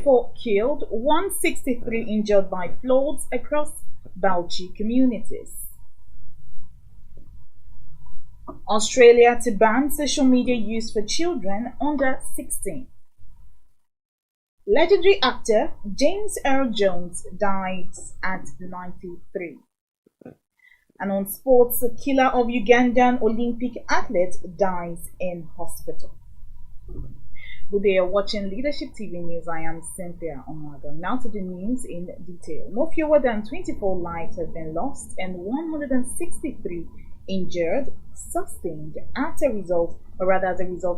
24 killed, 163 injured by floods across Bauchi communities. Australia to ban social media use for children under 16. Legendary actor James Earl Jones dies at 93. And on sports, a killer of Ugandan Olympic athlete dies in hospital. Good day, you're watching Leadership TV News. I am Cynthia Omaga. Now to the news in detail. No fewer than 24 lives have been lost and 163 injured, sustained as a result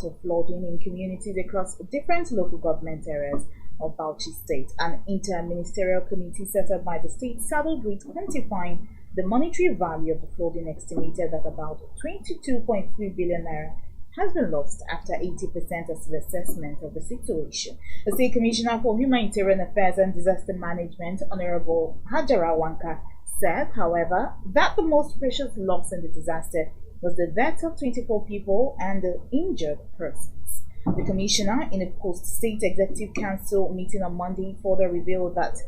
of flooding in communities across different local government areas of Bauchi State. An inter-ministerial committee set up by the state saddled with quantifying the monetary value of the flooding, estimated at about 22.3 billion naira, has been lost after 80% of the assessment of the situation. The State Commissioner for Humanitarian Affairs and Disaster Management, Honorable Hajara Wanka, said, however, that the most precious loss in the disaster was the death of 24 people and the injured persons. The Commissioner, in a post-State Executive Council meeting on Monday, further revealed that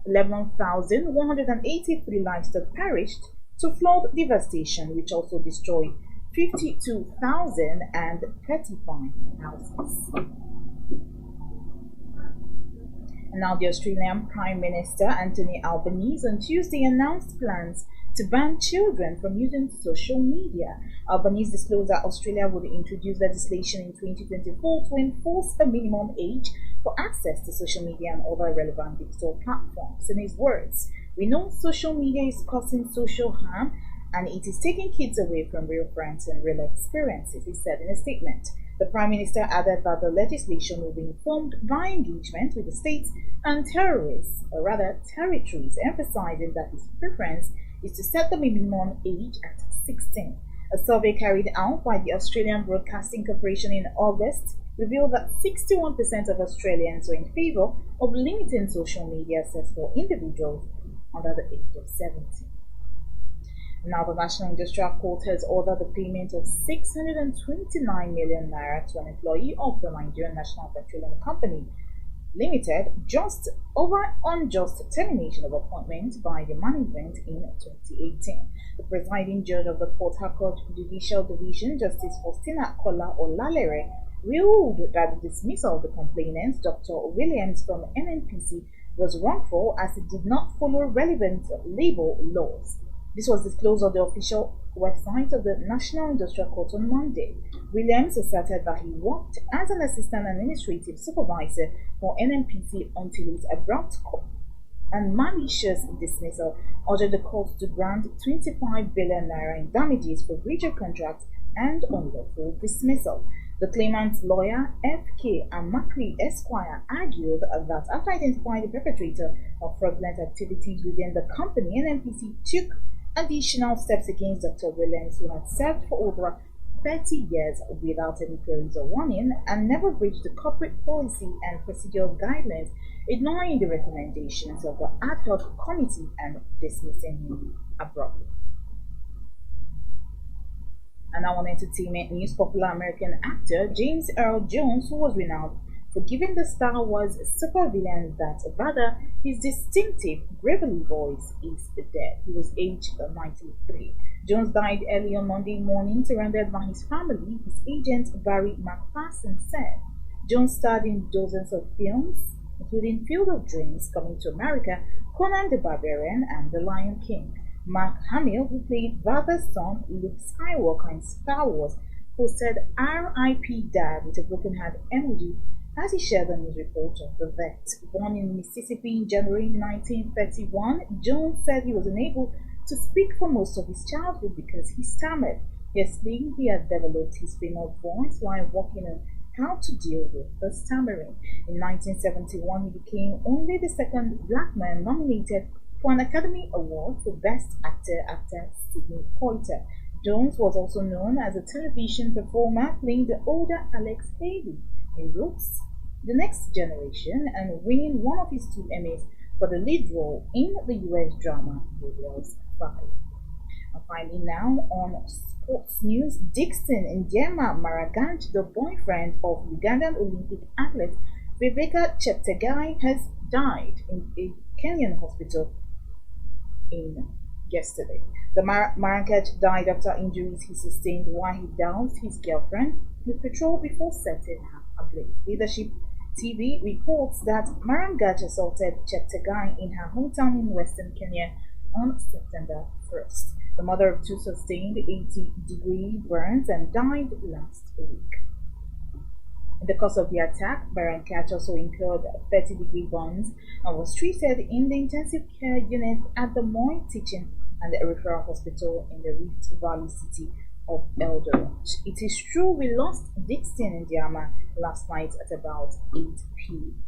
11,183 livestock perished to flood devastation, which also destroyed 52,035 houses. Now, the Australian Prime Minister Anthony Albanese on Tuesday announced plans to ban children from using social media. Albanese disclosed that Australia would introduce legislation in 2024 to enforce a minimum age for access to social media and other relevant digital platforms. In his words, "We know social media is causing social harm and it is taking kids away from real friends and real experiences," he said in a statement. The Prime Minister added that the legislation will be informed by engagement with the states and territories, emphasizing that his preference is to set the minimum age at 16. A survey carried out by the Australian Broadcasting Corporation in August revealed that 61% of Australians were in favor of limiting social media access for individuals under the age of 17. Now, the National Industrial Court has ordered the payment of 629 million naira to an employee of the Nigerian National Petroleum Company Limited just over unjust termination of appointment by the management in 2018. The presiding judge of the Port Harcourt Judicial Division, Justice Faustina Kola Olalere, ruled that the dismissal of the complainant, Dr. Williams, from NNPC was wrongful as it did not follow relevant labor laws. This was disclosed on the official website of the National Industrial Court on Monday. Williams asserted that he worked as an assistant administrative supervisor for NNPC until his abrupt and malicious dismissal ordered the court to grant 25 billion naira in damages for breach of contract and unlawful dismissal. The claimant's lawyer, F.K. Amakri Esquire, argued that after identifying the perpetrator of fraudulent activities within the company, NNPC took additional steps against Dr. Williams, who had served for over 30 years without any queries or warning and never breached the corporate policy and procedural guidelines, ignoring the recommendations of the ad hoc committee and dismissing him abruptly. And now on entertainment news, popular American actor James Earl Jones, who was renowned for giving the Star Wars supervillain that Vader his distinctive gravelly voice, is dead. He was aged 93. Jones died early on Monday morning, surrounded by his family. His agent Barry McPherson said Jones starred in dozens of films, including Field of Dreams, Coming to America, Conan the Barbarian, and The Lion King. Mark Hamill, who played Vader's son Luke Skywalker in Star Wars, posted "R.I.P. Dad" with a broken heart emoji as he shared the news report of the vet. Born in Mississippi in January 1931, Jones said he was unable to speak for most of his childhood because he stammered. He explained he had developed his famous voice while working on how to deal with the stammering. In 1971, he became only the second black man nominated for an Academy Award for Best Actor after Sidney Poitier. Jones was also known as a television performer, playing the older Alex Haley in Roots, The Next Generation, and winning one of his 2 Emmys for the lead role in the US drama Warriors 5. And finally, now on sports news, Dixon Njema Maraganj, the boyfriend of Ugandan Olympic athlete Viveka Cheptegei has died in a Kenyan hospital in yesterday. The Marankaj died after injuries he sustained while he doused his girlfriend with petrol before setting her ablaze. Leadership TV reports that Marangaj assaulted Cheptegei in her hometown in western Kenya on September 1st. The mother of two sustained 80-degree burns and died last week. In the course of the attack, Marangaj also incurred 30-degree burns and was treated in the intensive care unit at the Moi Teaching and Referral Hospital in the Rift Valley city of Eldoret. It is true we lost Dixon Ndiama last night at about 8 p.m.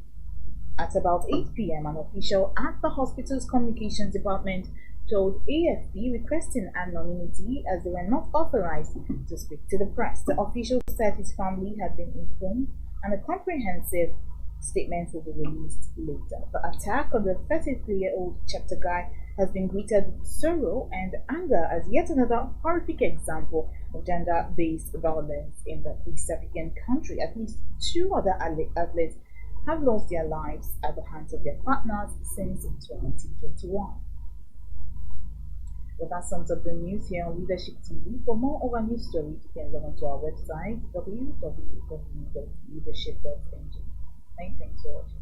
At about 8 p.m., an official at the hospital's communications department told AFP requesting anonymity as they were not authorized to speak to the press. The official said his family had been informed and a comprehensive statement will be released later. The attack on the 33-year-old Cheptegei has been greeted with sorrow and anger as yet another horrific example of gender-based violence in the East African country. At least 2 other athletes have lost their lives at the hands of their partners since 2021. Well, that sums up the news here on Leadership TV. For more of our news stories, you can log on to our website www.leadership.ng. Thanks for watching.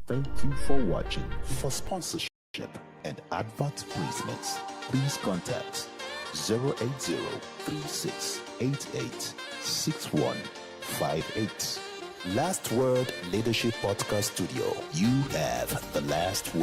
Thank you for watching. For sponsorship and advert placements, please contact 080-3688-6158. Last Word Leadership Podcast Studio. You have the last word.